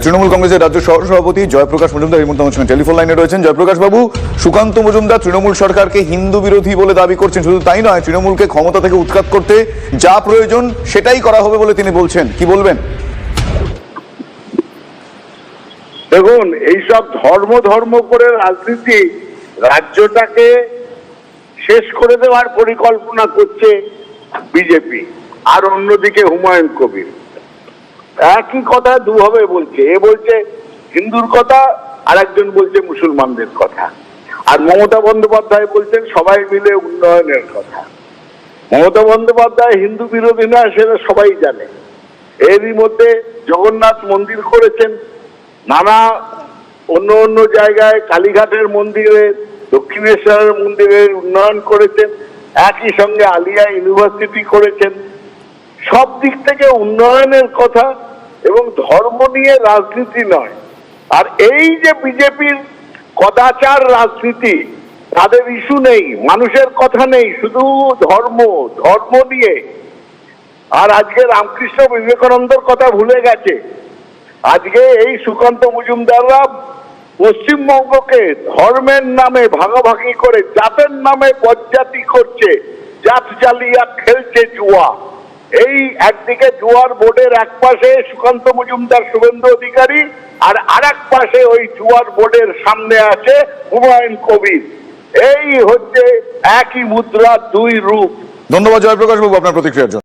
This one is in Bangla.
তৃণমূল কংগ্রেসের রাজ্য সহসভাপতি জয়প্রকাশ মজুমদার এই মুহূর্তে আমার সঙ্গে টেলিফোন লাইনে রয়েছেন। জয়প্রকাশ বাবু, সুকান্ত মজুমদার তৃণমূল সরকারকে হিন্দু বিরোধী বলে দাবি করছেন। শুধু তাই নয়, তৃণমূলকে ক্ষমতা থেকে উৎখাত করতে যা প্রয়োজন সেটাই করা হবে বলে তিনি বলছেন। কি বলবেন? দেখুন, এইসব ধর্ম করে রাজনীতি রাজ্যটাকে শেষ করে দেওয়ার পরিকল্পনা করছে বিজেপি, আর অন্যদিকে হুমায়ুন কবির একই কথা দুভাবে বলছে। এ বলছে হিন্দুর কথা, আর একজন বলছে মুসলমানদের কথা। আর মমতা বন্দ্যোপাধ্যায় বলছেন সবাই মিলে উন্নয়নের কথা। মমতা বন্দ্যোপাধ্যায় হিন্দু বিরোধী না, সেটা সবাই জানে। এরই মধ্যে জগন্নাথ মন্দির করেছেন, নানা অন্য জায়গায় কালীঘাটের মন্দিরে, দক্ষিণেশ্বরের মন্দিরের উন্নয়ন করেছেন, একই সঙ্গে আলিয়া ইউনিভার্সিটি করেছেন। সব দিক থেকে উন্নয়নের কথা, এবং ধর্ম নিয়ে রাজনীতি নয়। আর এই যে বিজেপির কদাচার রাজনীতি, তাদের ইস্যু নেই, মানুষের কথা নেই, শুধু ধর্ম নিয়ে। আর আজকে রামকৃষ্ণ বিবেকানন্দর কথা ভুলে গেছে। আজকে এই সুকান্ত মজুমদাররা পশ্চিমবঙ্গকে ধর্মের নামে ভাগাভাগি করে, জাতের নামে বজ্জাতি করছে, জাত জ্বালিয়া খেলছে জুয়া। এই একদিকে জুয়ার বোর্ডের এক পাশে সুকান্ত মজুমদার, শুভেন্দু অধিকারী, আর আরেক পাশে ওই জুয়ার বোর্ডের সামনে আছে হুমায়ুন কবির। এই হচ্ছে একই মুদ্রার দুই রূপ। ধন্যবাদ জয়প্রকাশ বাবু আপনার প্রতিক্রিয়ার জন্য।